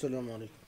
السلام عليكم.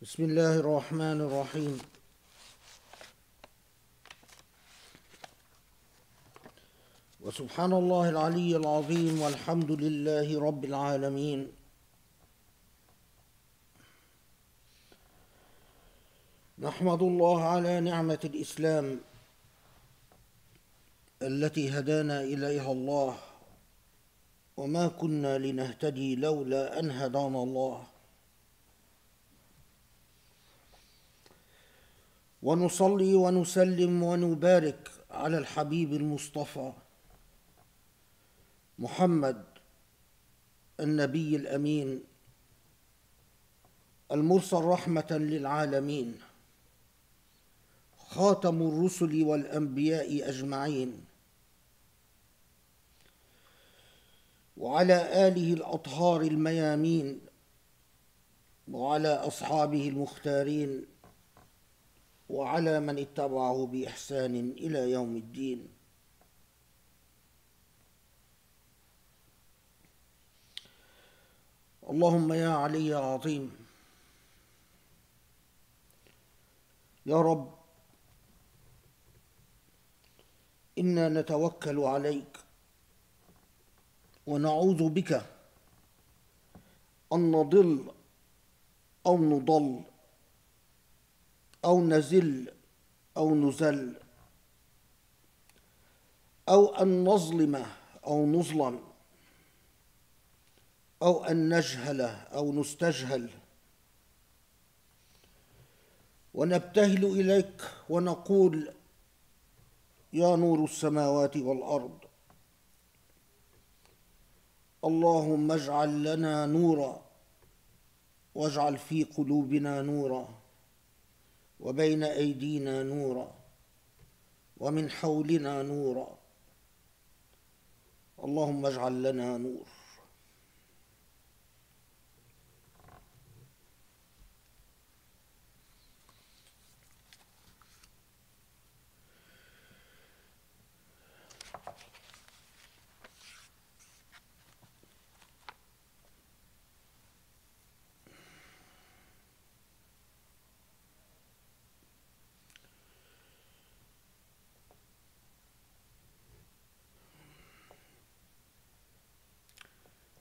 بسم الله الرحمن الرحيم. وسبحان الله العلي العظيم والحمد لله رب العالمين. نحمد الله على نعمة الإسلام التي هدانا إليها الله، وما كنا لنهتدي لولا أن هدانا الله. ونصلي ونسلم ونبارك على الحبيب المصطفى محمد النبي الأمين المرسل رحمة للعالمين، خاتم الرسل والأنبياء أجمعين، وعلى آله الأطهار الميامين، وعلى أصحابه المختارين، وعلى من اتبعه بإحسان إلى يوم الدين. اللهم يا علي يا عظيم، يا رب إنا نتوكل عليك ونعوذ بك أن نضل أو نضل أو نزل أو نزل أو أن نظلم أو نظلم أو أن نجهل أو نستجهل، ونبتهل إليك ونقول يا نور السماوات والأرض، اللهم اجعل لنا نورا واجعل في قلوبنا نورا وبين أيدينا نورا ومن حولنا نورا اللهم اجعل لنا نور.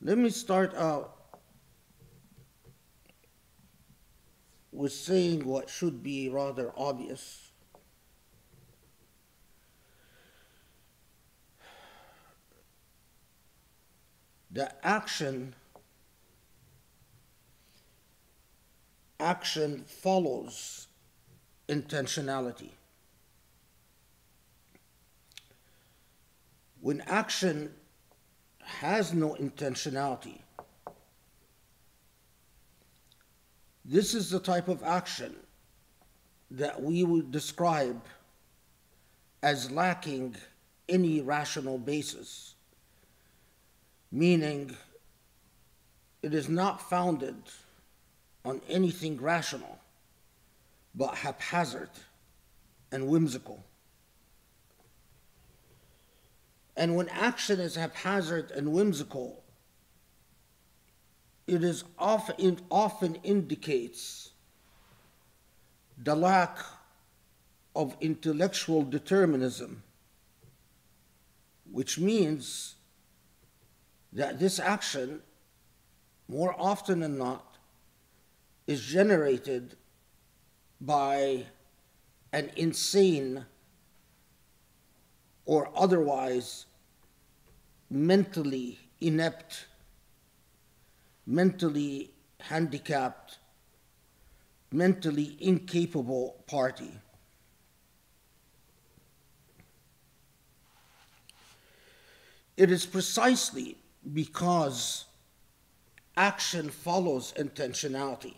Let me start out with saying what should be rather obvious. That action follows intentionality. When action has no intentionality, this is the type of action that we would describe as lacking any rational basis, meaning it is not founded on anything rational, but haphazard and whimsical. And when action is haphazard and whimsical, it often indicates the lack of intellectual determinism, which means that this action, more often than not, is generated by an insane or otherwise mentally inept, mentally handicapped, mentally incapable party. It is precisely because action follows intentionality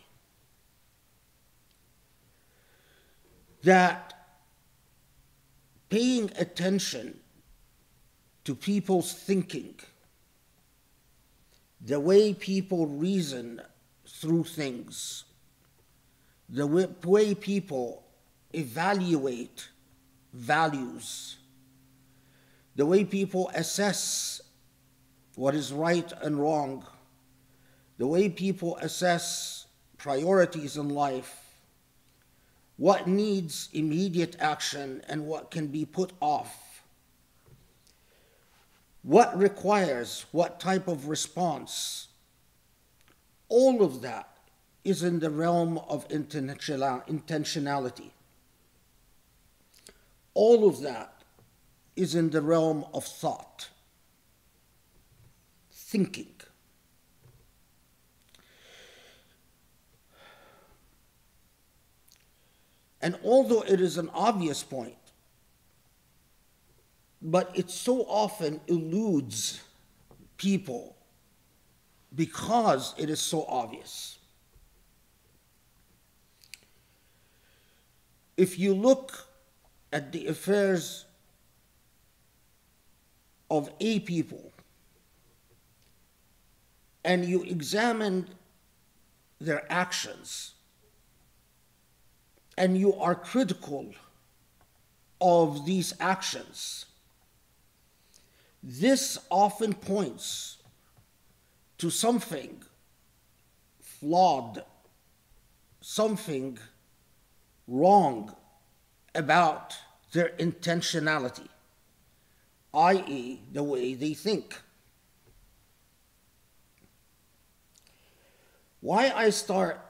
that paying attention to people's thinking, the way people reason through things, the way people evaluate values, the way people assess what is right and wrong, the way people assess priorities in life, what needs immediate action and what can be put off, what requires what type of response. All of that is in the realm of intentionality. All of that is in the realm of thought, thinking. And although it is an obvious point, but it so often eludes people because it is so obvious. If you look at the affairs of a people and you examine their actions, and you are critical of these actions, this often points to something flawed, something wrong about their intentionality, i.e., the way they think. Why I start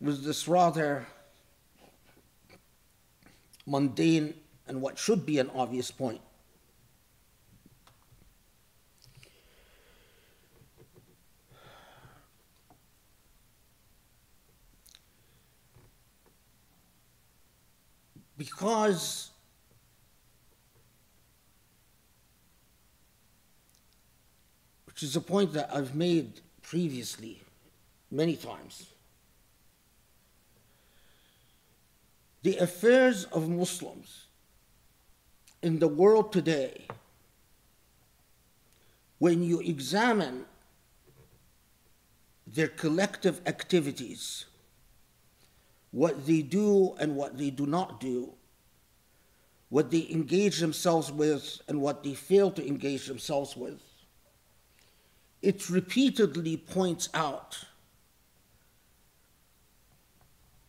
with this rather mundane and what should be an obvious point. Because which is a point that I've made previously many times, the affairs of Muslims in the world today, when you examine their collective activities, what they do and what they do not do, what they engage themselves with and what they fail to engage themselves with, it repeatedly points out,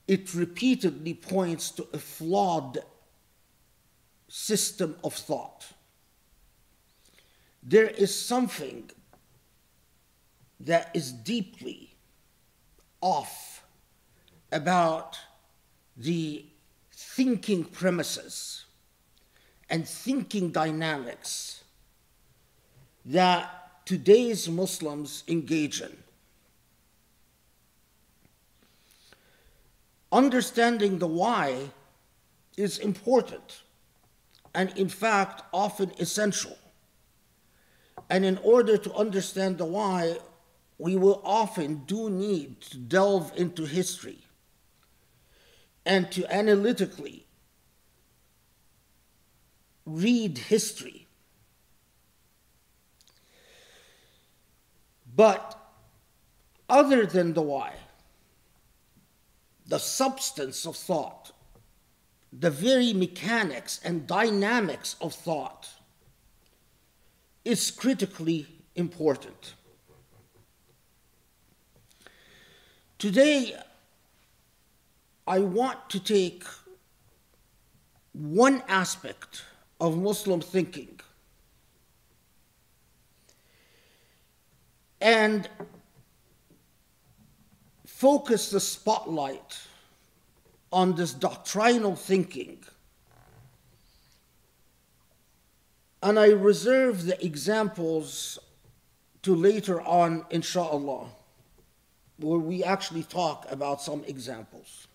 it repeatedly points to a flawed system of thought. There is something that is deeply off about the thinking premises and thinking dynamics that today's Muslims engage in. Understanding the why is important and, in fact, often essential. And in order to understand the why, we will often do need to delve into history and to analytically read history. But other than the why, the substance of thought, the very mechanics and dynamics of thought is critically important. Today, I want to take one aspect of Muslim thinking and focus the spotlight on this doctrinal thinking, and I reserve the examples to later on, inshallah, where we actually talk about some examples.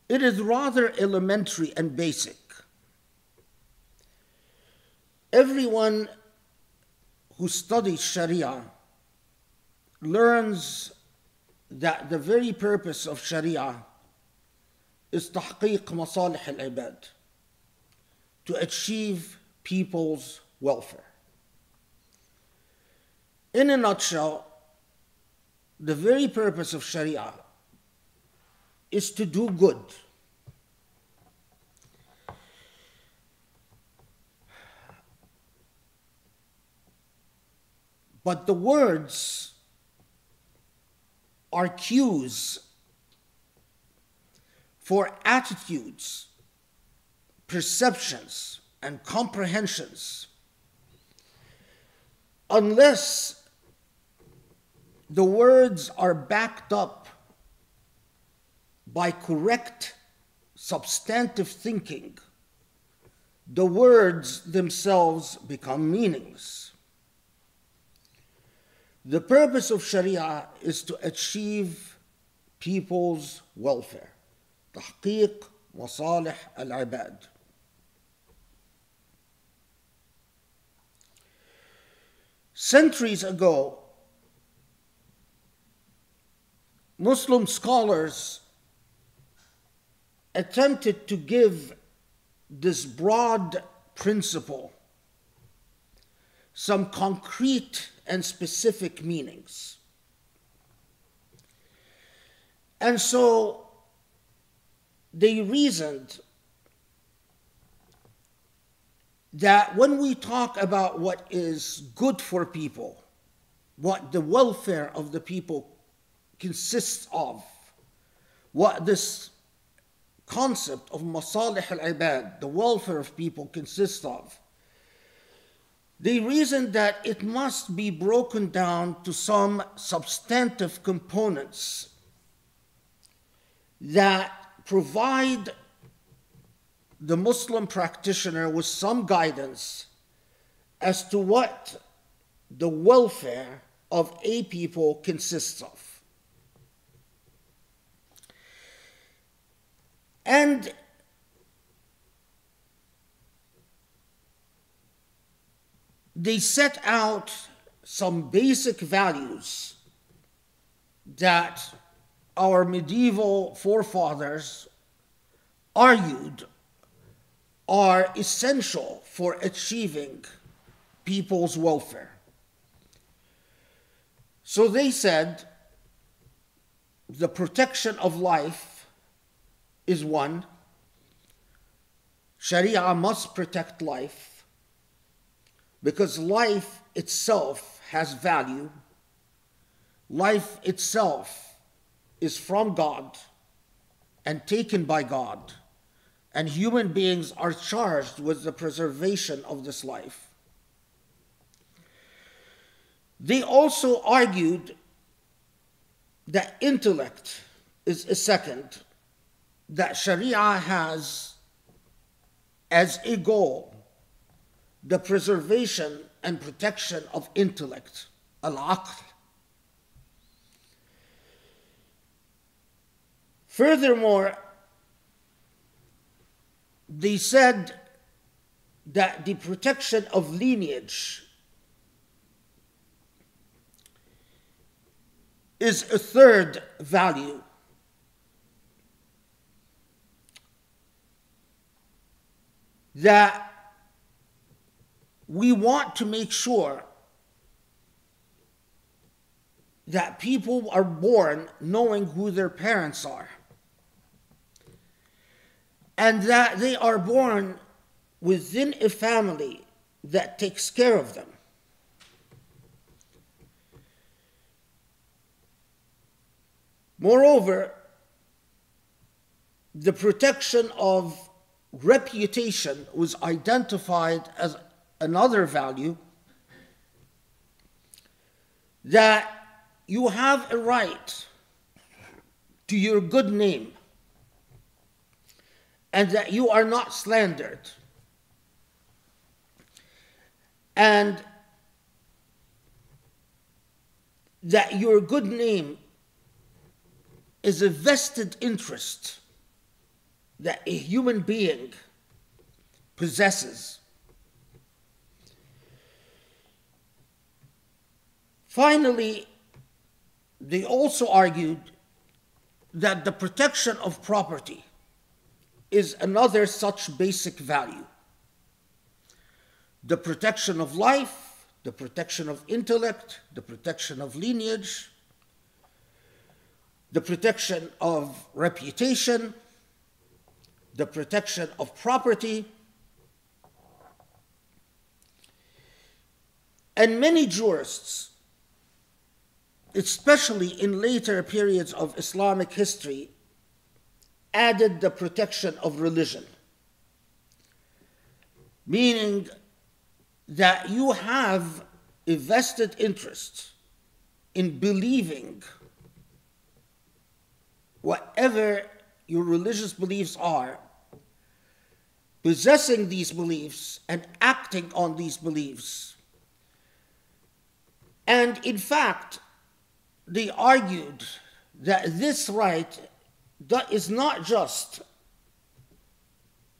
It is rather elementary and basic. Everyone who studies Sharia learns that the very purpose of Sharia is تحقيق مصالح العباد, to achieve people's welfare. In a nutshell, the very purpose of Sharia is to do good. But the words are cues for attitudes, perceptions, and comprehensions. Unless the words are backed up by correct substantive thinking, the words themselves become meaningless. The purpose of Sharia is to achieve people's welfare. تحقيق مصالح العباد. Centuries ago, Muslim scholars attempted to give this broad principle some concrete and specific meanings. And so they reasoned that when we talk about what is good for people, what the welfare of the people consists of, what this concept of masalih al-ibad, the welfare of people, consists of, they reasoned that it must be broken down to some substantive components that provide the Muslim practitioner with some guidance as to what the welfare of a people consists of. And they set out some basic values that our medieval forefathers argued are essential for achieving people's welfare. So they said the protection of life is one. Sharia must protect life because life itself has value. Life itself is from God and taken by God, and human beings are charged with the preservation of this life. They also argued that intellect is a second, that Sharia has as a goal the preservation and protection of intellect, al-aql. Furthermore, they said that the protection of lineage is a third value. That we want to make sure that people are born knowing who their parents are, and that they are born within a family that takes care of them. Moreover, the protection of reputation was identified as another value, that you have a right to your good name and that you are not slandered, and that your good name is a vested interest that a human being possesses. Finally, they also argued that the protection of property is another such basic value. The protection of life, the protection of intellect, the protection of lineage, the protection of reputation, the protection of property. And many jurists, especially in later periods of Islamic history, added the protection of religion, meaning that you have a vested interest in believing whatever your religious beliefs are, possessing these beliefs and acting on these beliefs. And in fact, they argued that this right is not just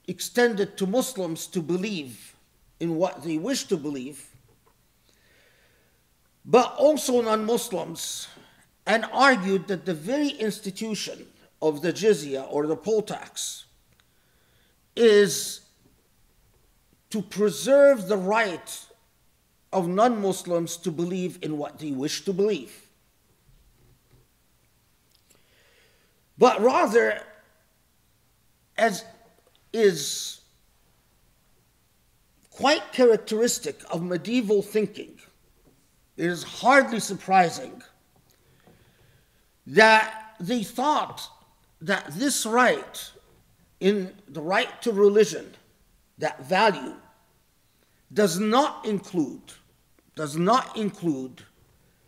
extended to Muslims to believe in what they wish to believe, but also non-Muslims, and argued that the very institution of the jizya or the poll tax is to preserve the right of non-Muslims to believe in what they wish to believe. But rather, as is quite characteristic of medieval thinking, it is hardly surprising that they thought that this right, in the right to religion, that value, does not include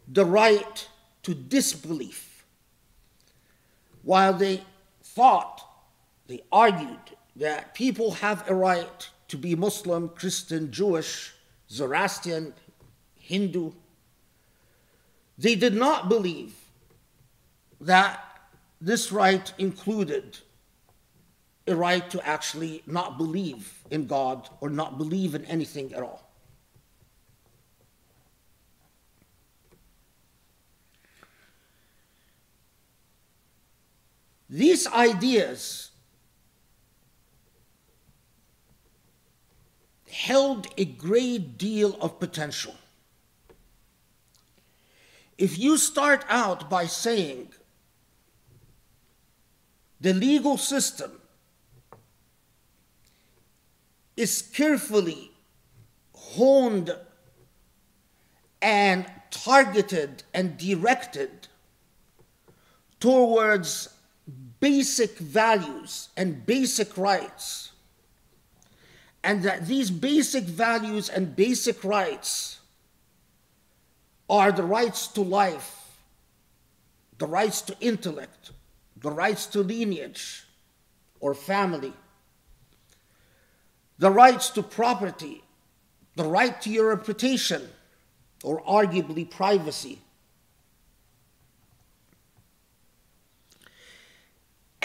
the right to disbelief. While they argued that people have a right to be Muslim, Christian, Jewish, Zoroastrian, Hindu, they did not believe that this right included a right to actually not believe in God or not believe in anything at all. These ideas held a great deal of potential. If you start out by saying the legal system is carefully honed and targeted and directed towards basic values and basic rights, and that these basic values and basic rights are the rights to life, the rights to intellect, the rights to lineage or family, the rights to property, the right to your reputation, or arguably privacy.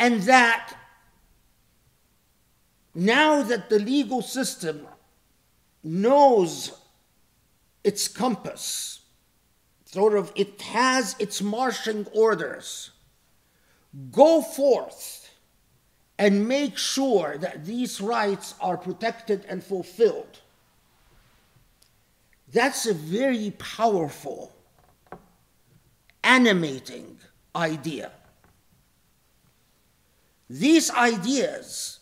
And that now that the legal system knows its compass, sort of it has its marching orders, go forth and make sure that these rights are protected and fulfilled. That's a very powerful, animating idea. These ideas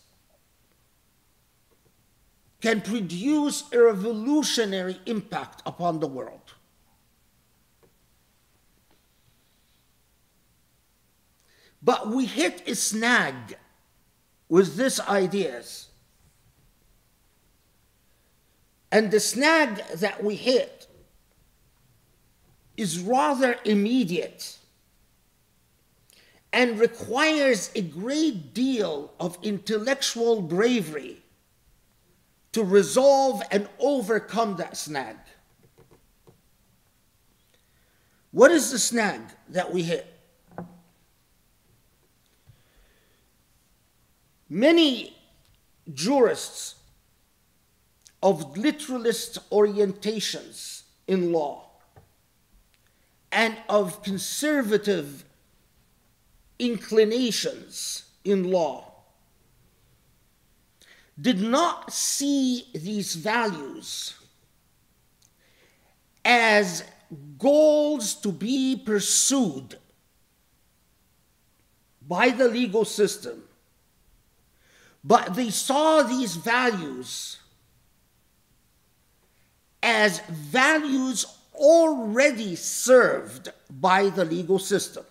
can produce a revolutionary impact upon the world. But we hit a snag with these ideas. And the snag that we hit is rather immediate and requires a great deal of intellectual bravery to resolve and overcome that snag. What is the snag that we hit? Many jurists of literalist orientations in law and of conservative inclinations in law did not see these values as goals to be pursued by the legal system, but they saw these values as values already served by the legal system.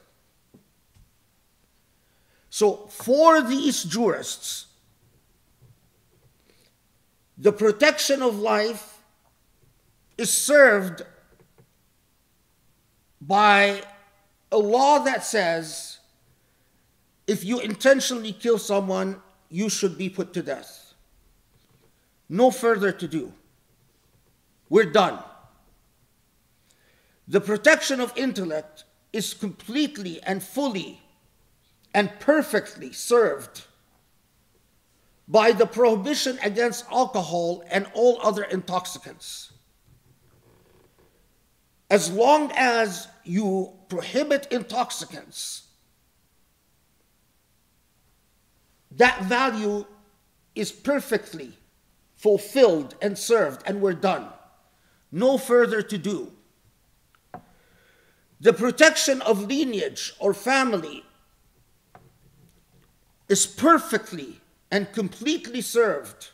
So for these jurists, the protection of life is served by a law that says if you intentionally kill someone, you should be put to death. No further to do. We're done. The protection of intellect is completely and fully and perfectly served by the prohibition against alcohol and all other intoxicants. As long as you prohibit intoxicants, that value is perfectly fulfilled and served, and we're done. No further to do. The protection of lineage or family is perfectly and completely served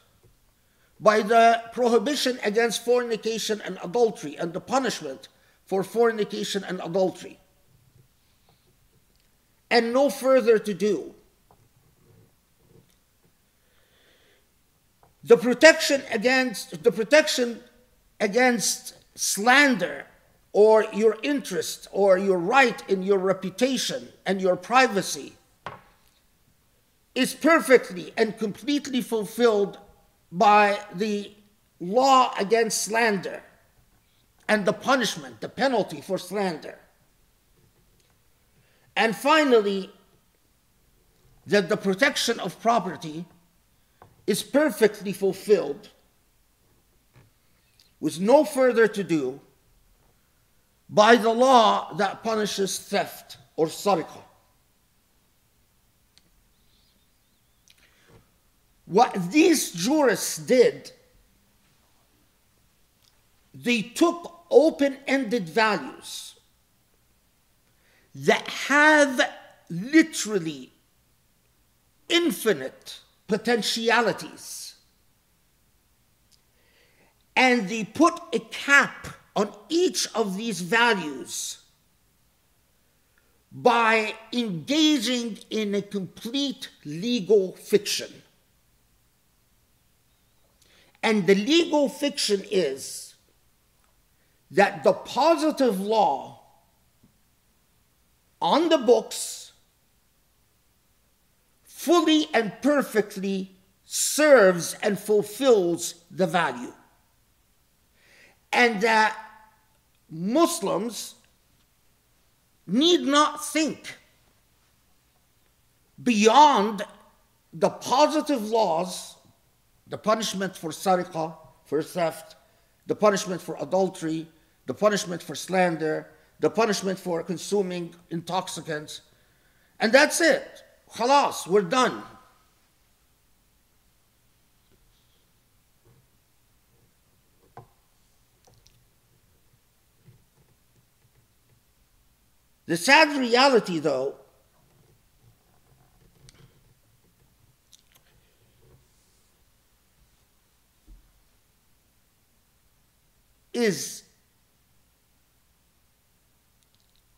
by the prohibition against fornication and adultery and the punishment for fornication and adultery. And no further to do. The protection against slander or your interest or your right in your reputation and your privacy is perfectly and completely fulfilled by the law against slander and the punishment, the penalty for slander. And finally, that the protection of property is perfectly fulfilled with no further to do by the law that punishes theft or sariqa. What these jurists did, they took open-ended values that have literally infinite potentialities, and they put a cap on each of these values by engaging in a complete legal fiction. And the legal fiction is that the positive law on the books fully and perfectly serves and fulfills the value. And that Muslims need not think beyond the positive laws, the punishment for sariqah, for theft, the punishment for adultery, the punishment for slander, the punishment for consuming intoxicants, and that's it. Khalas, we're done. The sad reality, though, is,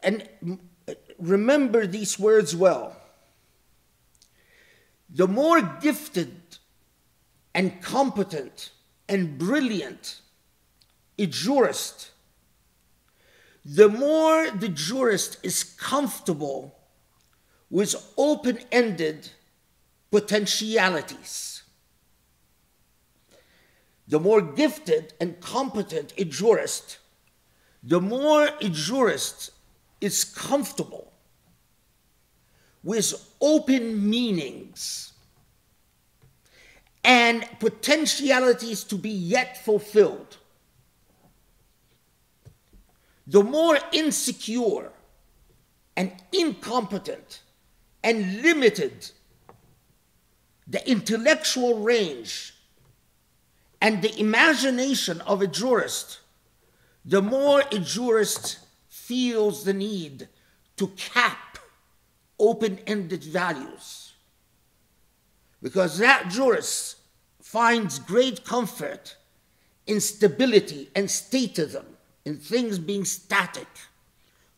and remember these words well, the more gifted and competent and brilliant a jurist, the more the jurist is comfortable with open-ended potentialities. The more gifted and competent a jurist, the more a jurist is comfortable with open meanings and potentialities to be yet fulfilled. The more insecure and incompetent and limited the intellectual range and the imagination of a jurist, the more a jurist feels the need to cap open-ended values. Because that jurist finds great comfort in stability and statism, in things being static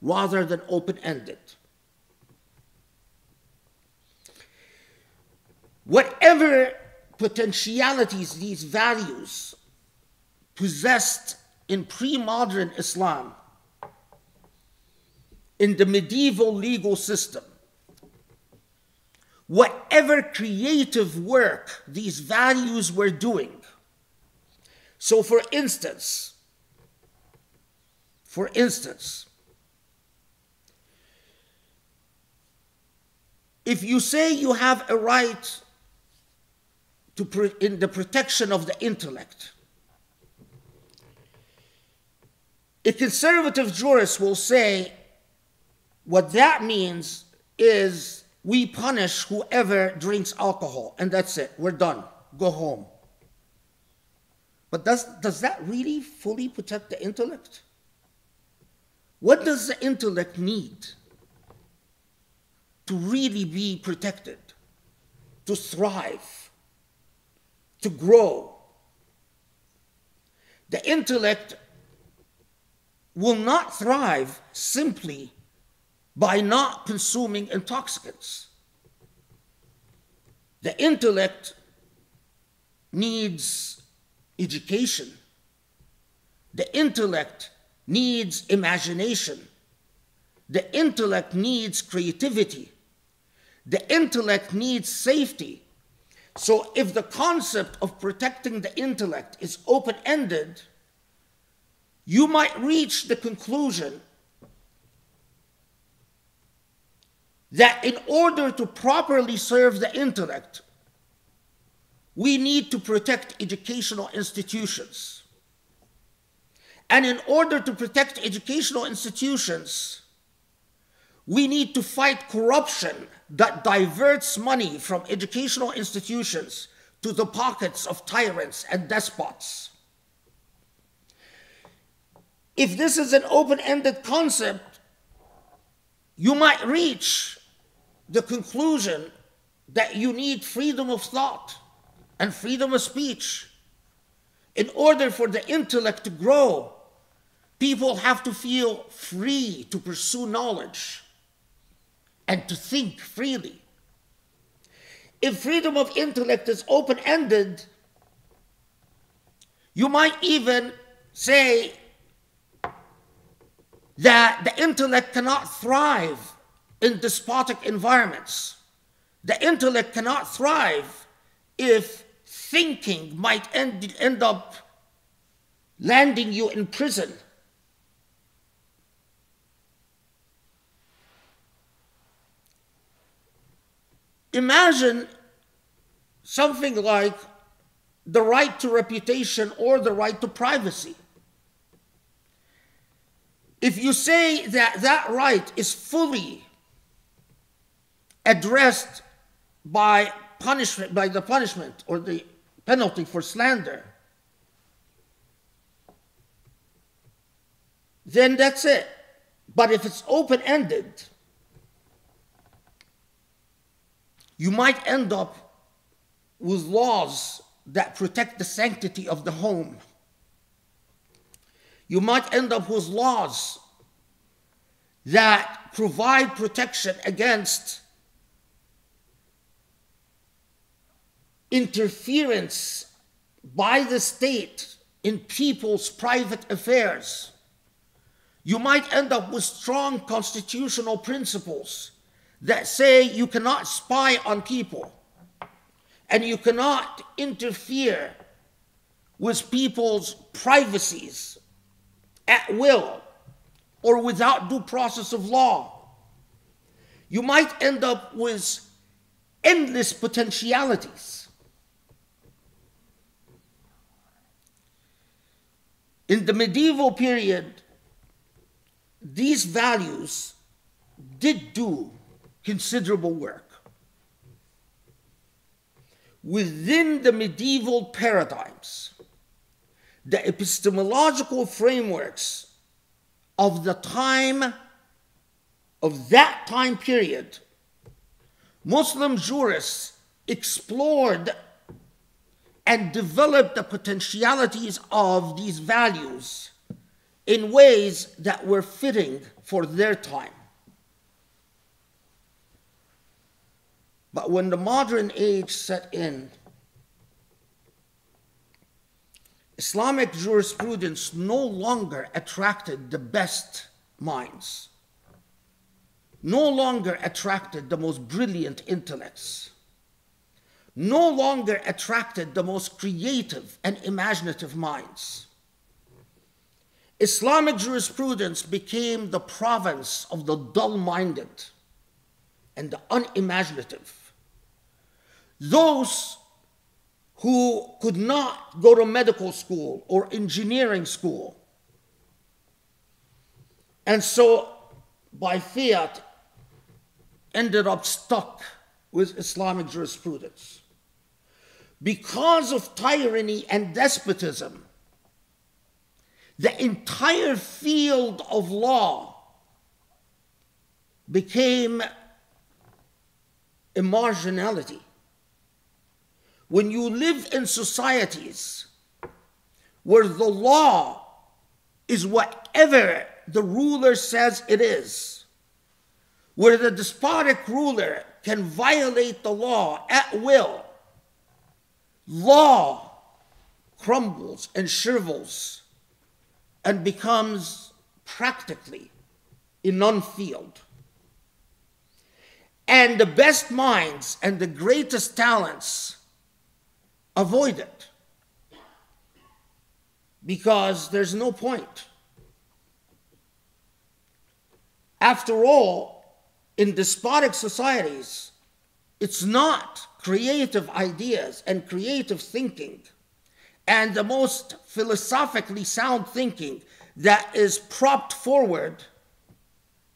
rather than open-ended. Whatever potentialities these values possessed in pre-modern Islam, in the medieval legal system, whatever creative work these values were doing. So for instance, if you say you have a right in the protection of the intellect, a conservative jurist will say what that means is we punish whoever drinks alcohol, and that's it, we're done, go home. But does that really fully protect the intellect? What does the intellect need to really be protected, to thrive, to grow? The intellect will not thrive simply by not consuming intoxicants. The intellect needs education. The intellect needs imagination. The intellect needs creativity. The intellect needs safety. So if the concept of protecting the intellect is open-ended, you might reach the conclusion that in order to properly serve the intellect, we need to protect educational institutions. And in order to protect educational institutions, we need to fight corruption that diverts money from educational institutions to the pockets of tyrants and despots. If this is an open-ended concept, you might reach the conclusion that you need freedom of thought and freedom of speech. In order for the intellect to grow, people have to feel free to pursue knowledge and to think freely. If freedom of intellect is open-ended, you might even say that the intellect cannot thrive in despotic environments. The intellect cannot thrive if thinking might end up landing you in prison. Imagine something like the right to reputation or the right to privacy. If you say that that right is fully addressed by punishment, by the punishment or the penalty for slander, then that's it. But if it's open-ended, you might end up with laws that protect the sanctity of the home. You might end up with laws that provide protection against interference by the state in people's private affairs. You might end up with strong constitutional principles that say you cannot spy on people and you cannot interfere with people's privacies at will or without due process of law. You might end up with endless potentialities. In the medieval period, these values did do considerable work. Within the medieval paradigms, the epistemological frameworks of the time, of that time period, Muslim jurists explored and developed the potentialities of these values in ways that were fitting for their time. But when the modern age set in, Islamic jurisprudence no longer attracted the best minds, no longer attracted the most brilliant intellects, no longer attracted the most creative and imaginative minds. Islamic jurisprudence became the province of the dull-minded and the unimaginative. Those who could not go to medical school or engineering school, and so by fiat ended up stuck with Islamic jurisprudence. Because of tyranny and despotism, the entire field of law became a marginality. When you live in societies where the law is whatever the ruler says it is, where the despotic ruler can violate the law at will, law crumbles and shrivels and becomes practically a non-field. And the best minds and the greatest talents avoid it because there's no point. After all, in despotic societies, it's not creative ideas and creative thinking and the most philosophically sound thinking that is propped forward.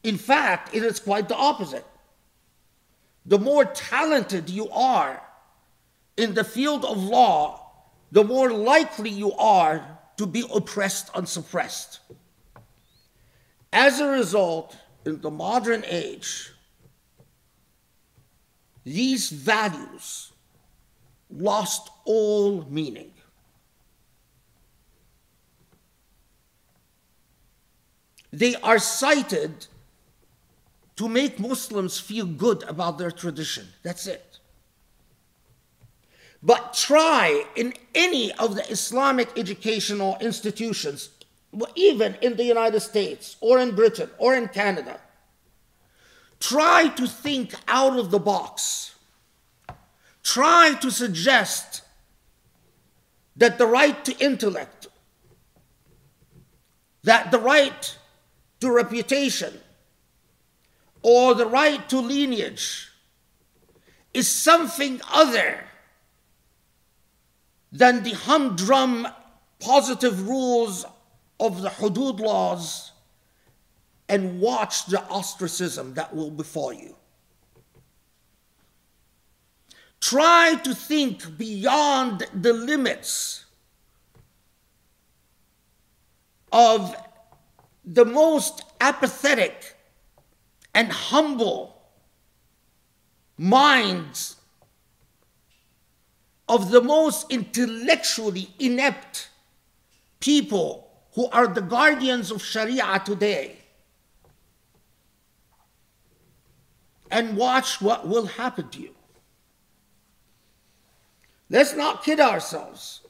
In fact, it is quite the opposite. The more talented you are in the field of law, the more likely you are to be oppressed and suppressed. As a result, in the modern age, these values lost all meaning. They are cited to make Muslims feel good about their tradition. That's it. But try in any of the Islamic educational institutions, even in the United States or in Britain or in Canada, try to think out of the box. Try to suggest that the right to intellect, that the right to reputation, or the right to lineage is something other than the humdrum positive rules of the hudud laws, and watch the ostracism that will befall you. Try to think beyond the limits of the most apathetic and humble minds of the most intellectually inept people who are the guardians of Sharia today, and watch what will happen to you. Let's not kid ourselves.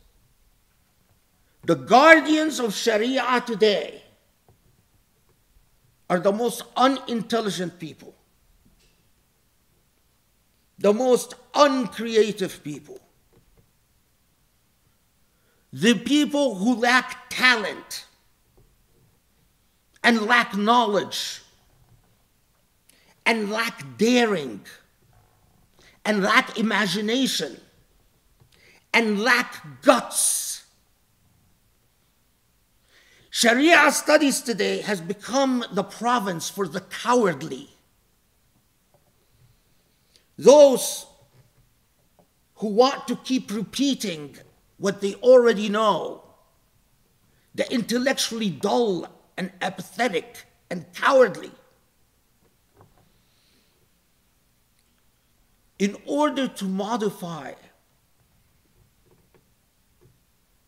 The guardians of Sharia today are the most unintelligent people, the most uncreative people, the people who lack talent and lack knowledge and lack daring and lack imagination and lack guts. Sharia studies today has become the province for the cowardly. Those who want to keep repeating what they already know, the intellectually dull and apathetic and cowardly. In order to modify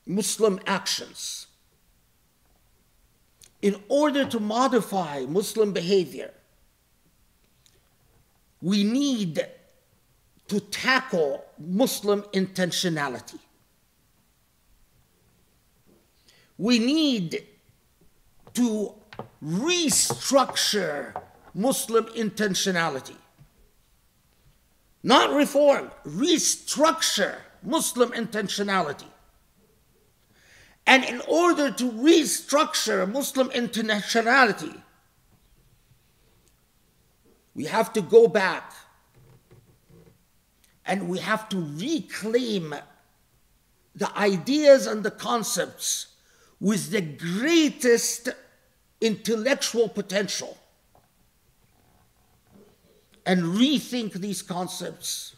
Muslim actions, in order to modify Muslim behavior, we need to tackle Muslim intentionality. We need to restructure Muslim intentionality. Not reform, restructure Muslim intentionality. And in order to restructure Muslim intentionality, we have to go back and we have to reclaim the ideas and the concepts with the greatest intellectual potential and rethink these concepts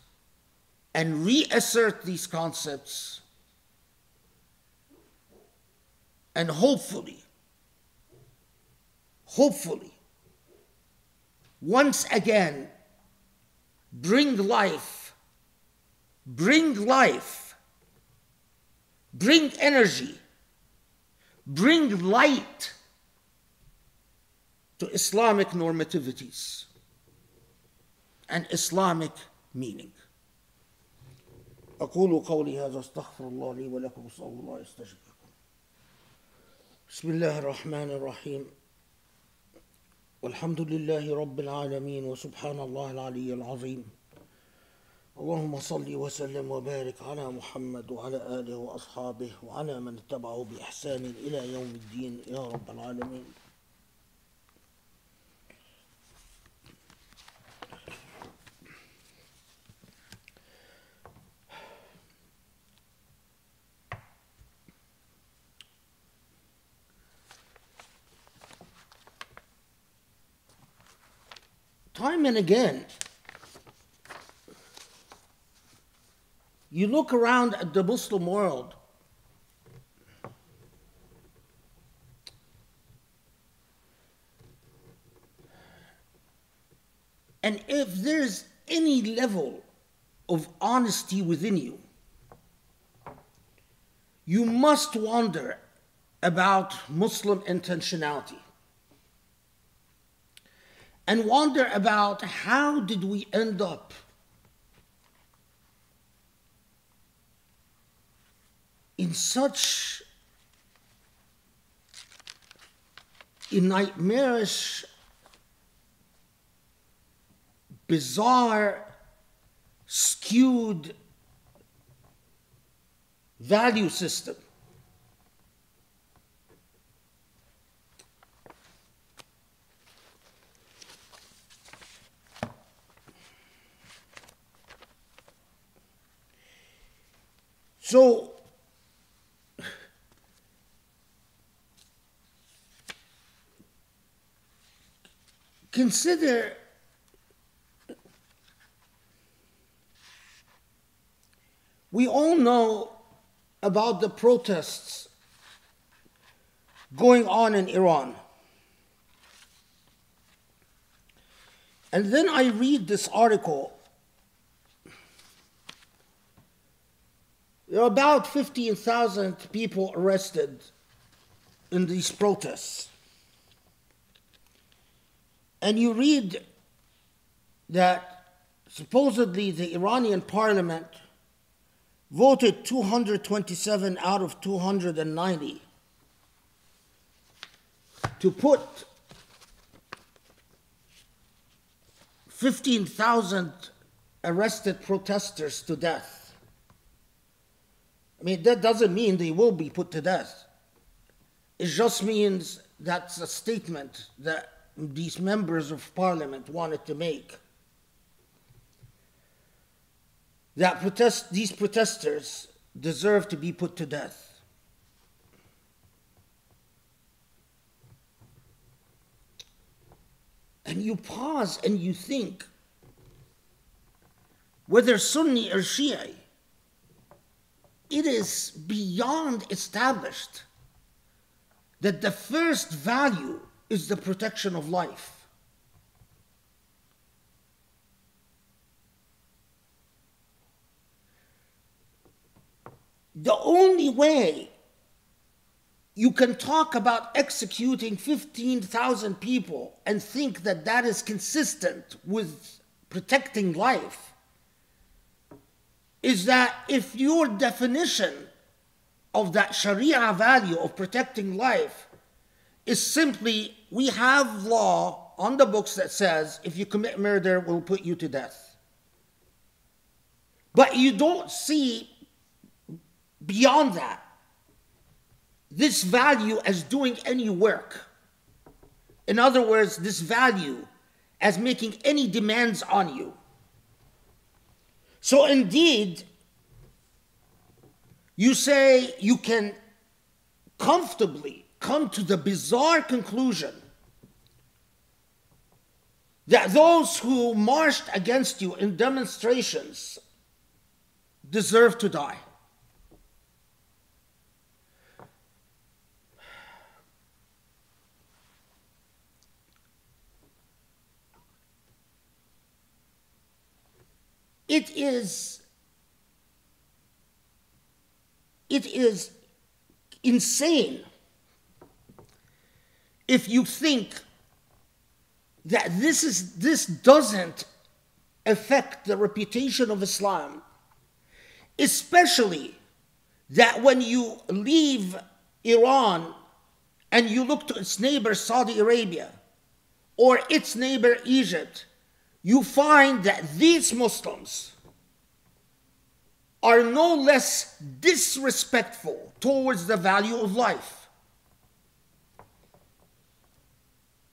and reassert these concepts, and hopefully, once again, bring life, bring energy, bring light to Islamic normativities and Islamic meaning. أقول قولي هذا استغفر الله لي ولكم صلى الله يستجيب لكم. بسم الله الرحمن الرحيم. والحمد لله رب العالمين وسبحان الله العلي العظيم. اللهم صل وسلم وبارك على محمد وعلى آله وأصحابه وعلى من اتبعه بإحسان إلى يوم الدين يا رب العالمين. Time and again, You look around at the Muslim world, and if there's any level of honesty within you, you must wonder about Muslim intentionality and wonder about how did we end up in such a nightmarish, bizarre, skewed value system. So, consider we all know about the protests going on in Iran. And then I read this article. There are about 15,000 people arrested in these protests. And you read that supposedly the Iranian parliament voted 227 out of 290 to put 15,000 arrested protesters to death. I mean, that doesn't mean they will be put to death. It just means that's a statement that these members of parliament wanted to make. That these protesters deserve to be put to death. And you pause and you think, whether Sunni or Shia, it is beyond established that the first value is the protection of life. The only way you can talk about executing 15,000 people and think that that is consistent with protecting life is that if your definition of that Sharia value of protecting life is simply, we have law on the books that says if you commit murder, we'll put you to death. But you don't see beyond that this value as doing any work. In other words, this value as making any demands on you. So indeed, you say you can comfortably come to the bizarre conclusion that those who marched against you in demonstrations deserve to die. It is insane if you think that this doesn't affect the reputation of Islam, especially that when you leave Iran and you look to its neighbor Saudi Arabia or its neighbor Egypt, you find that these Muslims are no less disrespectful towards the value of life.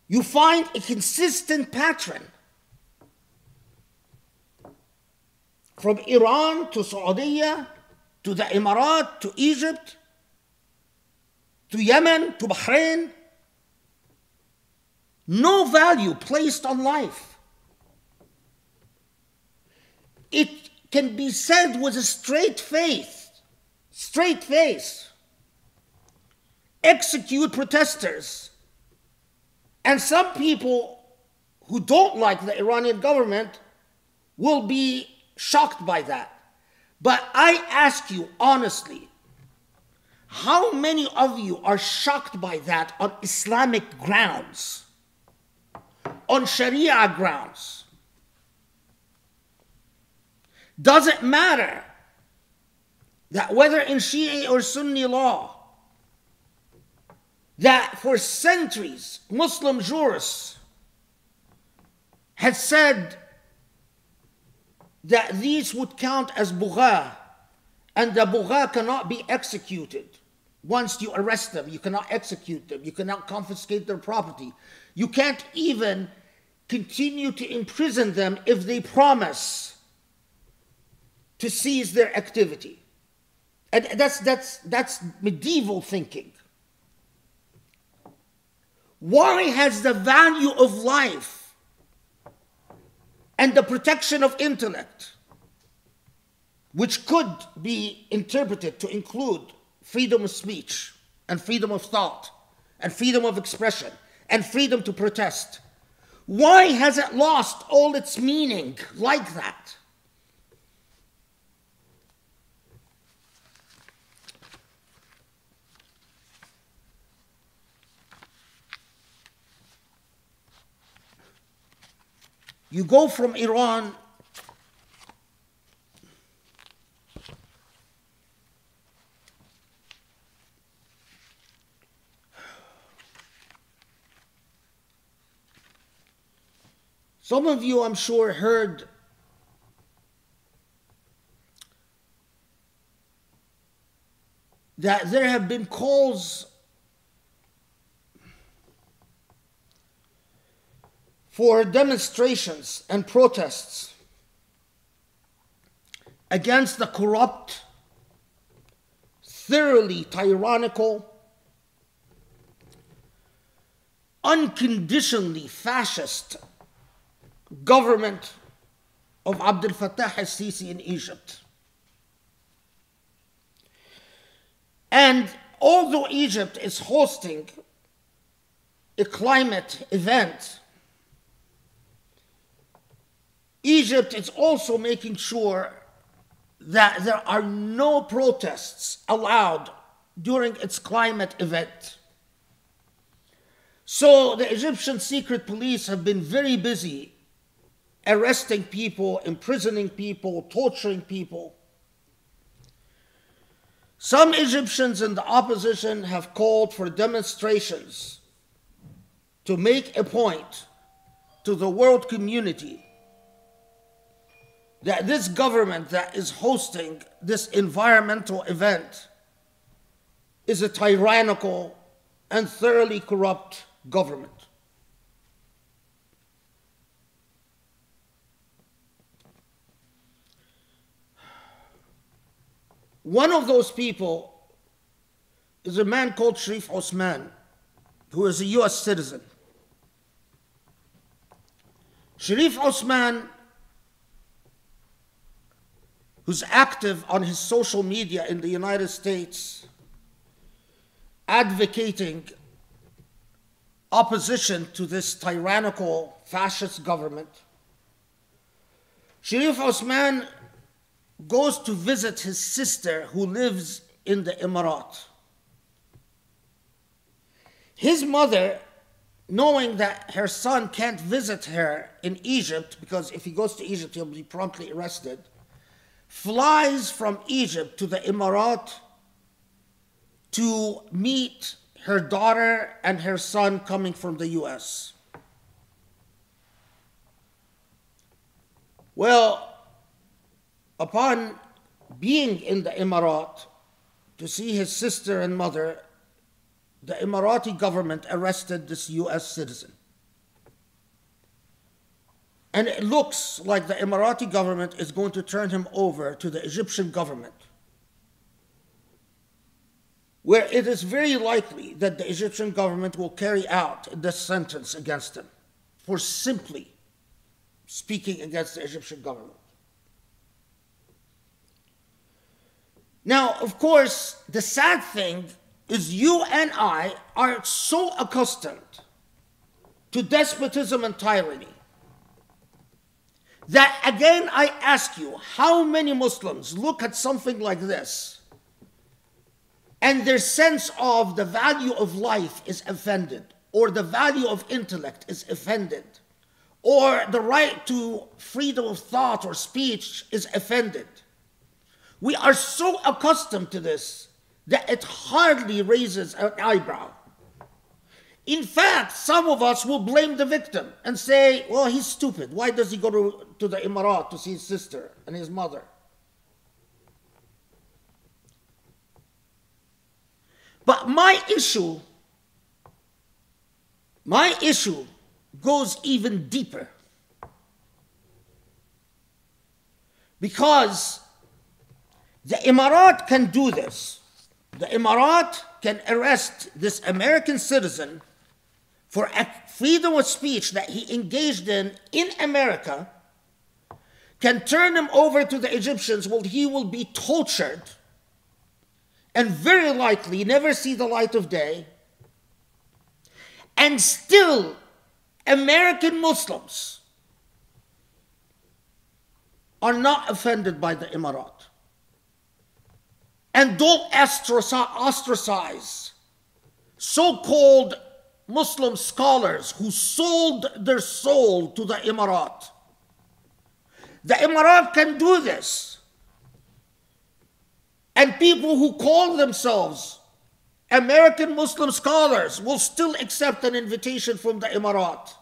You find a consistent pattern from Iran to Saudi, to the Emirates, to Egypt, to Yemen, to Bahrain. No value placed on life. It can be said with a straight face, execute protesters. And some people who don't like the Iranian government will be shocked by that. But I ask you honestly, how many of you are shocked by that on Islamic grounds, on Sharia grounds? Does it matter that whether in Shia or Sunni law, that for centuries Muslim jurists had said that these would count as bugha, and the bugha cannot be executed. Once you arrest them, you cannot execute them. You cannot confiscate their property. You can't even continue to imprison them if they promise to cease their activity. And that's medieval thinking. Why has the value of life and the protection of intellect, which could be interpreted to include freedom of speech and freedom of thought and freedom of expression and freedom to protest, why has it lost all its meaning like that? You go from Iran some of you, I'm sure, heard that there have been calls for demonstrations and protests against the corrupt, thoroughly tyrannical, unconditionally fascist government of Abdel Fattah al-Sisi in Egypt. And although Egypt is hosting a climate event, Egypt is also making sure that there are no protests allowed during its climate event. So the Egyptian secret police have been very busy arresting people, imprisoning people, torturing people. Some Egyptians in the opposition have called for demonstrations to make a point to the world community that this government that is hosting this environmental event is a tyrannical and thoroughly corrupt government. One of those people is a man called Sharif Osman, who is a US citizen. Sharif Osman, who's active on his social media in the United States, advocating opposition to this tyrannical fascist government. Sharif Osman goes to visit his sister who lives in the Emirat. His mother, knowing that her son can't visit her in Egypt, because if he goes to Egypt, he'll be promptly arrested, flies from Egypt to the Emirat to meet her daughter and her son coming from the US. Well, upon being in the Emirat to see his sister and mother, the Emirati government arrested this US citizen. And it looks like the Emirati government is going to turn him over to the Egyptian government, where it is very likely that the Egyptian government will carry out this sentence against him for simply speaking against the Egyptian government. Now, of course, the sad thing is you and I are so accustomed to despotism and tyranny that, again, I ask you, how many Muslims look at something like this and their sense of the value of life is offended, or the value of intellect is offended, or the right to freedom of thought or speech is offended? We are so accustomed to this that it hardly raises an eyebrow. In fact, some of us will blame the victim and say, well, he's stupid. Why does he go to the Emirat to see his sister and his mother? But my issue goes even deeper. Because the Emirat can do this. The Emirat can arrest this American citizen for a freedom of speech that he engaged in America, can turn him over to the Egyptians where he will be tortured and very likely never see the light of day, and still American Muslims are not offended by the Emirat and don't ostracize so-called Muslim scholars who sold their soul to the Emirat. The Emirat can do this. And people who call themselves American Muslim scholars will still accept an invitation from the Emirat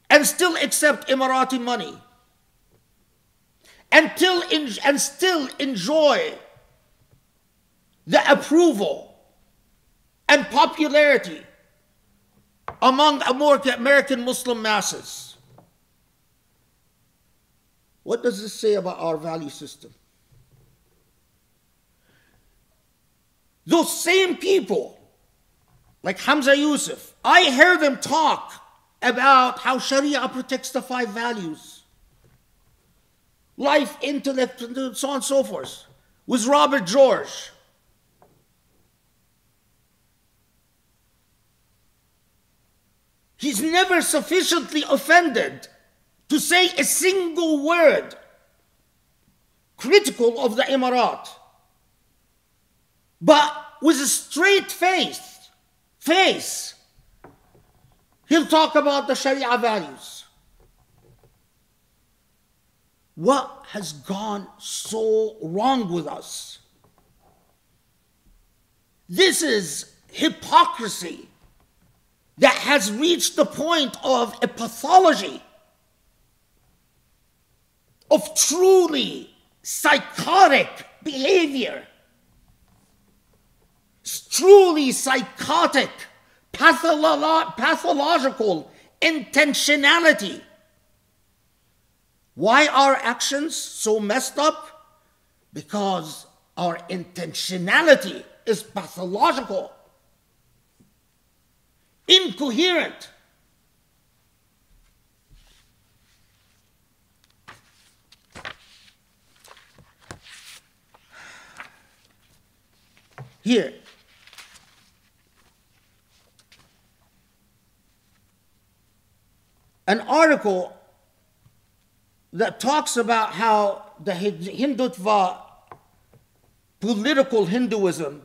and still accept Emirati money and still enjoy the approval and popularity among American Muslim masses. What does this say about our value system? Those same people, like Hamza Yusuf, I hear them talk about how Sharia protects the 5 values: life, intellect, and so on and so forth, with Robert George. He's never sufficiently offended to say a single word critical of the Emirat. But with a straight face, he'll talk about the Sharia values. What has gone so wrong with us? This is hypocrisy that has reached the point of a pathology, of truly psychotic behavior, truly psychotic, pathological intentionality. Why are actions so messed up? Because our intentionality is pathological, incoherent. Here, an article that talks about how the Hindutva, political Hinduism,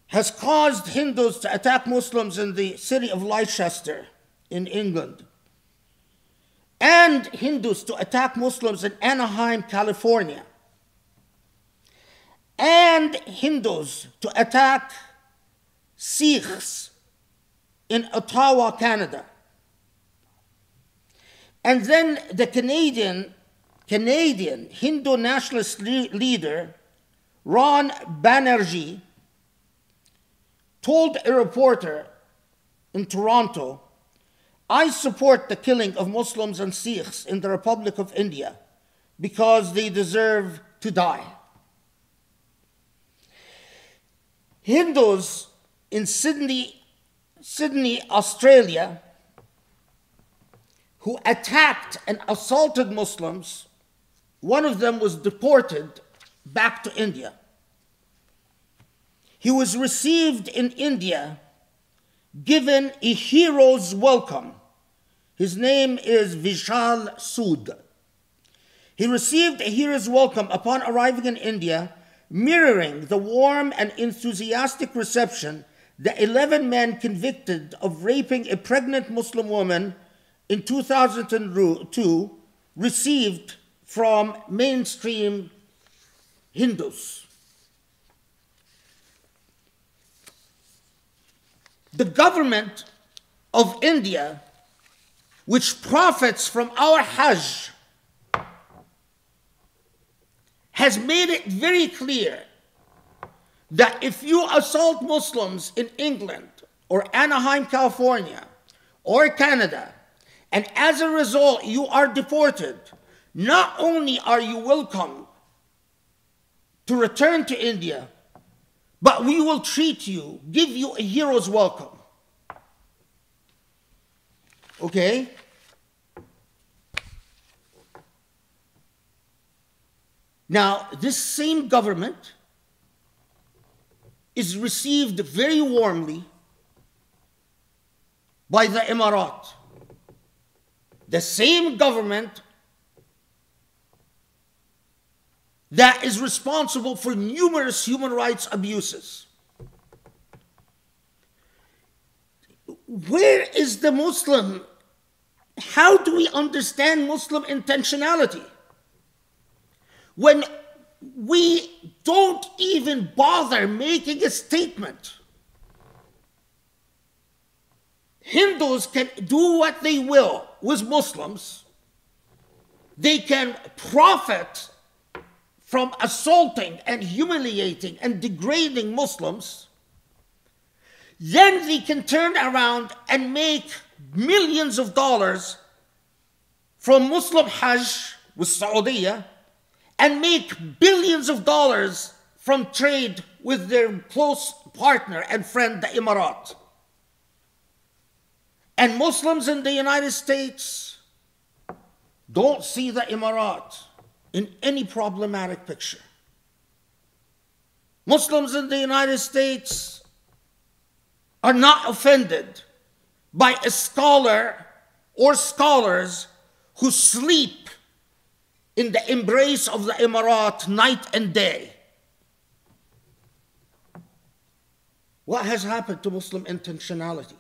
has caused Hindus to attack Muslims in the city of Leicester in England, and Hindus to attack Muslims in Anaheim, California, and Hindus to attack Sikhs in Ottawa, Canada. And then the Canadian Hindu nationalist leader, Ron Banerjee, told a reporter in Toronto, "I support the killing of Muslims and Sikhs in the Republic of India because they deserve to die." Hindus in Sydney, Australia, who attacked and assaulted Muslims One of them was deported back to India. He was received in India, given a hero's welcome. His name is Vishal Sood. He received a hero's welcome upon arriving in India, mirroring the warm and enthusiastic reception the 11 men convicted of raping a pregnant Muslim woman in 2002 received from mainstream Hindus. The government of India, which profits from our Hajj, has made it very clear that if you assault Muslims in England or Anaheim, California, or Canada, and as a result you are deported, not only are you welcome to return to India, but we will treat you, give you a hero's welcome. Okay? Now, this same government is received very warmly by the Emirat. The same government that is responsible for numerous human rights abuses. Where is the Muslim? How do we understand Muslim intentionality when we don't even bother making a statement? Hindus can do what they will with Muslims. They can profit from assaulting and humiliating and degrading Muslims. Then they can turn around and make millions of dollars from Muslim Hajj with Saudi and make billions of dollars from trade with their close partner and friend, the Emirat. And Muslims in the United States don't see the Emirat in any problematic picture. Muslims in the United States are not offended by a scholar or scholars who sleep in the embrace of the Emirat night and day. What has happened to Muslim intentionality?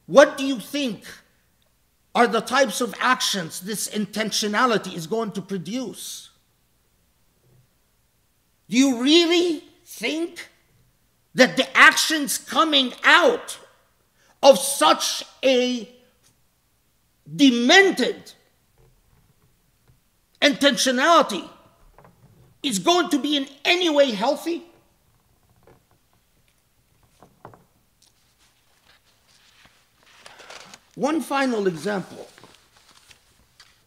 What do you think are the types of actions this intentionality is going to produce? Do you really think that the actions coming out of such a demented intentionality is going to be in any way healthy? One final example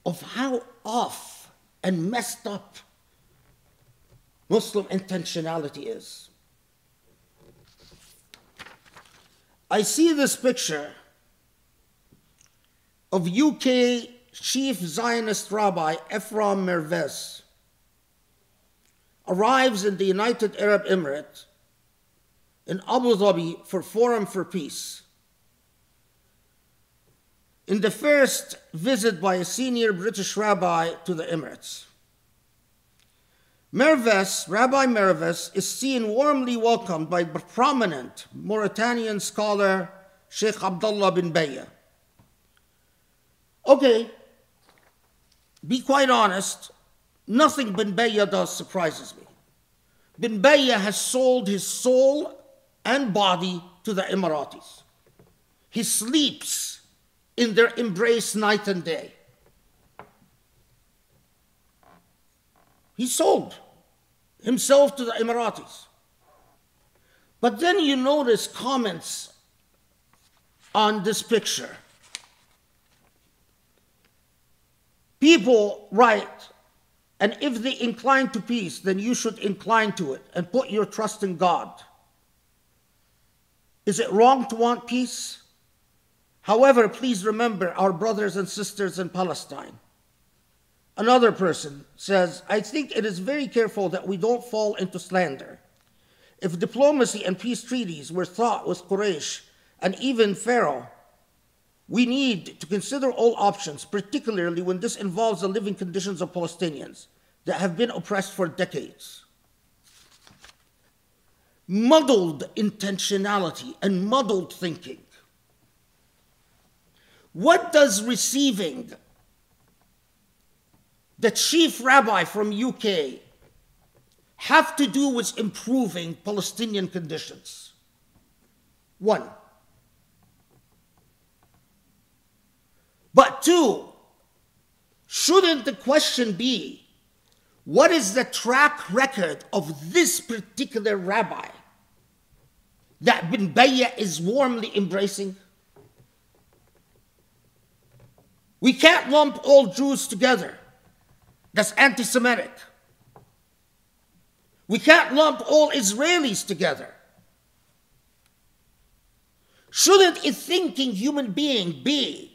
of how off and messed up Muslim intentionality is. I see this picture of UK Chief Zionist Rabbi Ephraim Mervez arrives in the United Arab Emirates in Abu Dhabi for Forum for Peace. In the first visit by a senior British rabbi to the Emirates. Rabbi Mervez is seen warmly welcomed by prominent Mauritanian scholar Sheikh Abdullah bin Bayya. Okay, be quite honest, nothing bin Bayya does surprises me. Bin Bayya has sold his soul and body to the Emiratis. He sleeps in their embrace night and day. He sold himself to the Emiratis. But then you notice comments on this picture. People write, and if they incline to peace, then you should incline to it and put your trust in God. Is it wrong to want peace? However, please remember our brothers and sisters in Palestine. Another person says, I think it is very careful that we don't fall into slander. If diplomacy and peace treaties were thought with Quraysh and even Pharaoh, we need to consider all options, particularly when this involves the living conditions of Palestinians that have been oppressed for decades. Muddled intentionality and muddled thinking. What does receiving the chief rabbi from UK have to do with improving Palestinian conditions? One. But two, shouldn't the question be, what is the track record of this particular rabbi that Bin Bayya is warmly embracing? We can't lump all Jews together. That's anti-Semitic. We can't lump all Israelis together. Shouldn't a thinking human being be,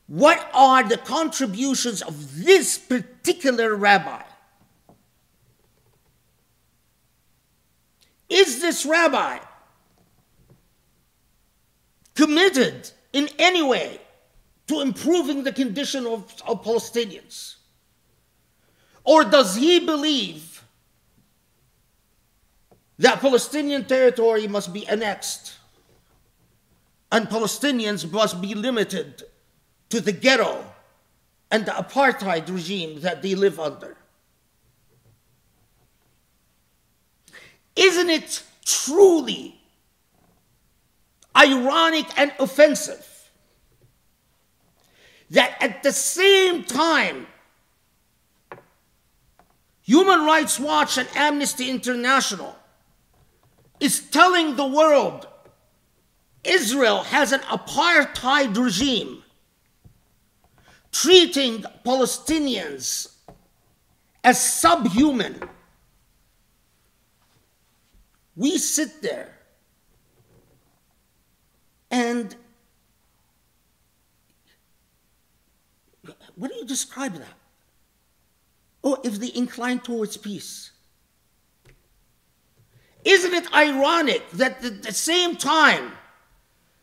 what are the contributions of this particular rabbi? Is this rabbi committed in any way to improving the condition of Palestinians? Or does he believe that Palestinian territory must be annexed and Palestinians must be limited to the ghetto and the apartheid regime that they live under? Isn't it truly ironic and offensive that at the same time Human Rights Watch and Amnesty International is telling the world Israel has an apartheid regime treating Palestinians as subhuman? We sit there and what do you describe that? Oh, if they incline towards peace. Isn't it ironic that at the same time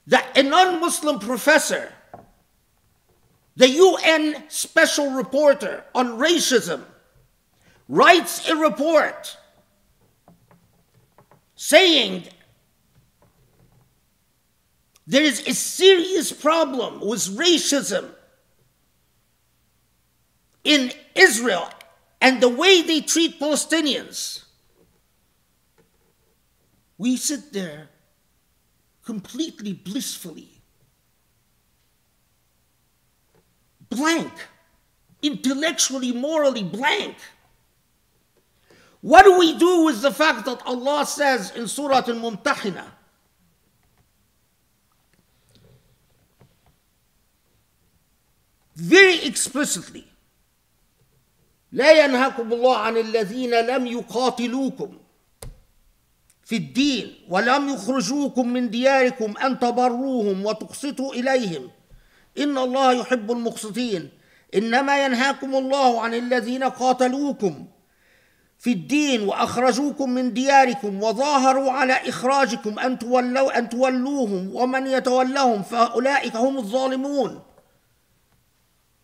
that a non-Muslim professor, the UN special reporter on racism, writes a report saying there is a serious problem with racism in Israel and the way they treat Palestinians, we sit there completely blissfully blank, intellectually, morally blank. What do we do with the fact that Allah says in Surah Al-Mumtahina, very explicitly, لا ينهاكم الله عن الذين لم يقاتلوكم في الدين ولم يخرجوكم من دياركم أن تبروهم وتقسطوا إليهم إن الله يحب المقسطين إنما ينهاكم الله عن الذين قاتلوكم في الدين وأخرجوكم من دياركم وظاهروا على إخراجكم أن تولوهم ومن يتولهم فأولئك هم الظالمون.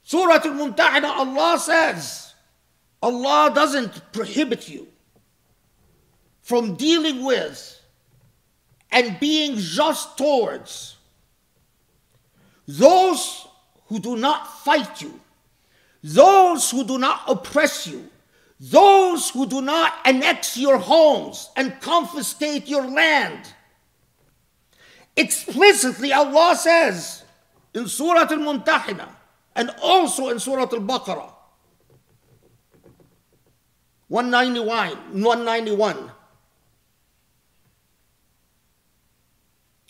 Surah Al-Mumtahina, Allah says, Allah doesn't prohibit you from dealing with and being just towards those who do not fight you, those who do not oppress you, those who do not annex your homes and confiscate your land. Explicitly, Allah says in Surah Al-Mumtahina and also in Surah Al-Baqarah 191,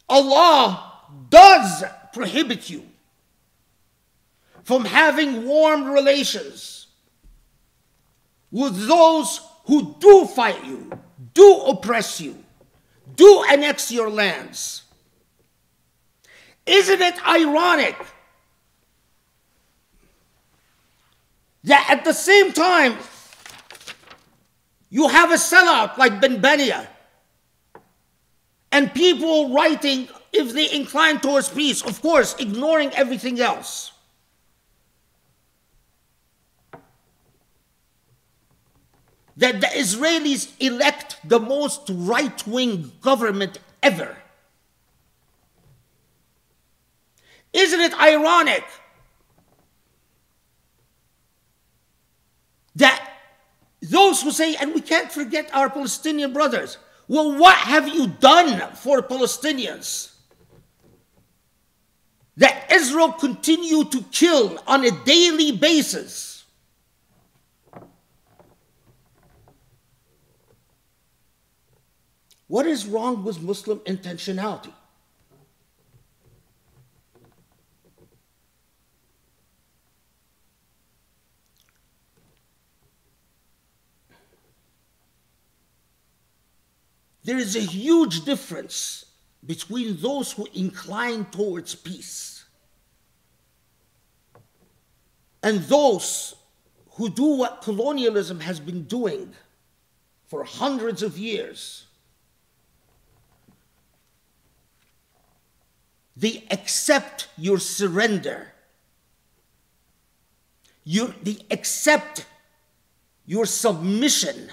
Allah does prohibit you from having warm relations with those who do fight you, do oppress you, do annex your lands. Isn't it ironic that at the same time you have a sellout like Ben Bania and people writing if they incline towards peace, of course, ignoring everything else. That the Israelis elect the most right-wing government ever. Isn't it ironic that those who say, and we can't forget our Palestinian brothers, well, what have you done for Palestinians? That Israel continue to kill on a daily basis. What is wrong with Muslim intentionality? There is a huge difference between those who incline towards peace and those who do what colonialism has been doing for hundreds of years. They accept your surrender. They accept your submission.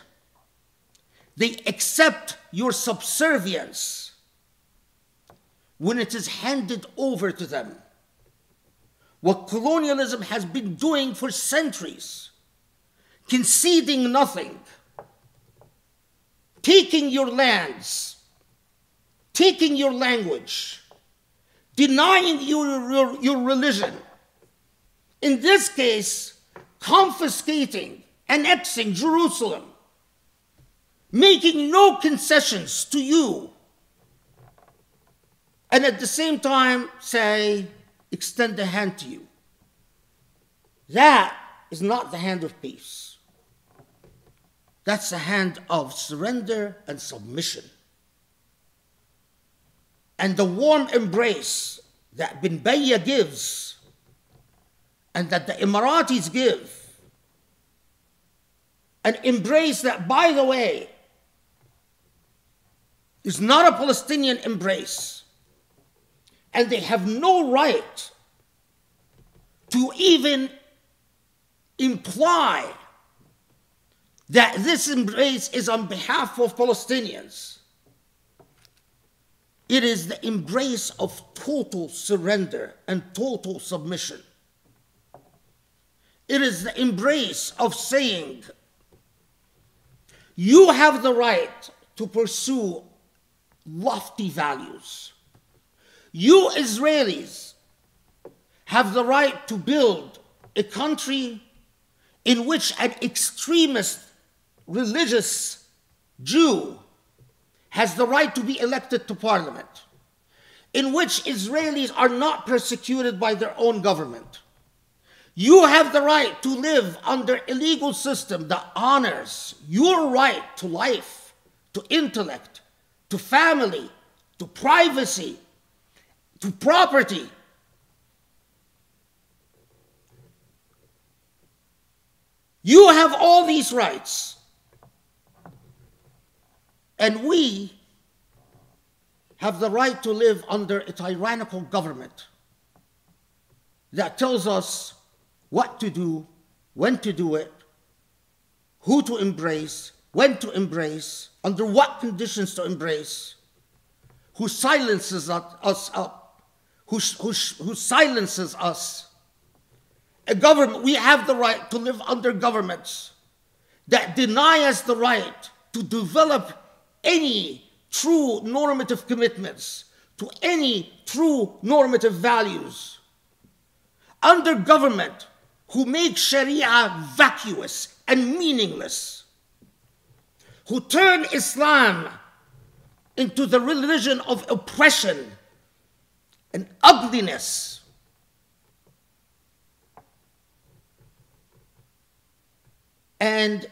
They accept your subservience when it is handed over to them. What colonialism has been doing for centuries, conceding nothing, taking your lands, taking your language, denying your religion. In this case, confiscating, annexing Jerusalem, making no concessions to you, and at the same time say, extend the hand to you. That is not the hand of peace. That's the hand of surrender and submission. And the warm embrace that bin Bayya gives and that the Emiratis give, an embrace that, by the way, is not a Palestinian embrace, and they have no right to even imply that this embrace is on behalf of Palestinians. It is the embrace of total surrender and total submission. It is the embrace of saying, you have the right to pursue lofty values. You Israelis have the right to build a country in which an extremist religious Jew has the right to be elected to parliament, in which Israelis are not persecuted by their own government. You have the right to live under a legal system that honors your right to life, to intellect, to family, to privacy, to property. You have all these rights. And we have the right to live under a tyrannical government that tells us what to do, when to do it, who to embrace, when to embrace, under what conditions to embrace, who silences us up, who silences us. A government, we have the right to live under governments that deny us the right to develop any true normative commitments, to any true normative values. Under government who make Sharia vacuous and meaningless, who turn Islam into the religion of oppression and ugliness. And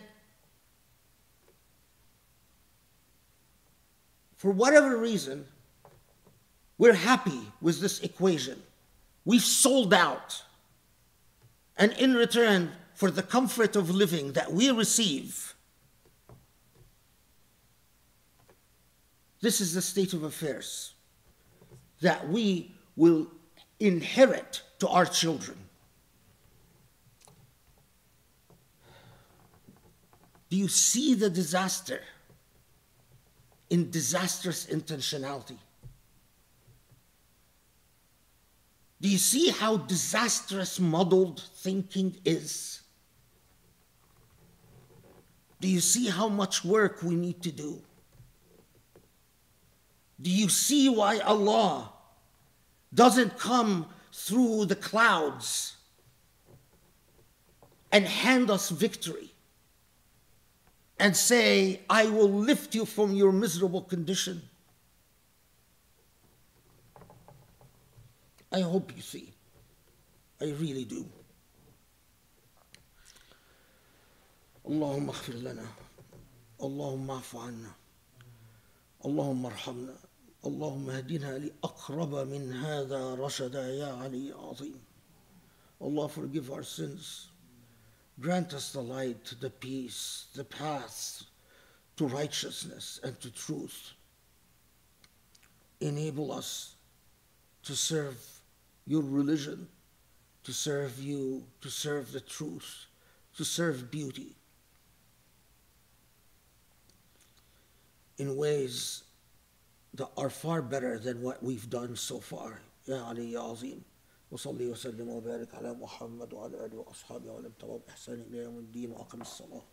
for whatever reason, we're happy with this equation. We've sold out. And in return, for the comfort of living that we receive, this is the state of affairs that we will inherit to our children. Do you see the disaster in disastrous intentionality? Do you see how disastrous muddled thinking is? Do you see how much work we need to do? Do you see why Allah doesn't come through the clouds and hand us victory and say, I will lift you from your miserable condition? I hope you see. I really do. اللهم اغفر لنا اللهم اعف عنا اللهم ارحمنا اللهم اهدنا لأقرب من هذا رشدا يا علي عظيم. Allah, forgive our sins. Grant us the light, the peace, the path to righteousness and to truth. Enable us to serve your religion, to serve you, to serve the truth, to serve beauty in ways that are far better than what we've done so far. Ya Ali Ya Azim. وصلي وسلم وبارك على محمد وعلى آله وأصحابه وعلى تبعهم بإحسان إلى يوم الدين وأقم الصلاة.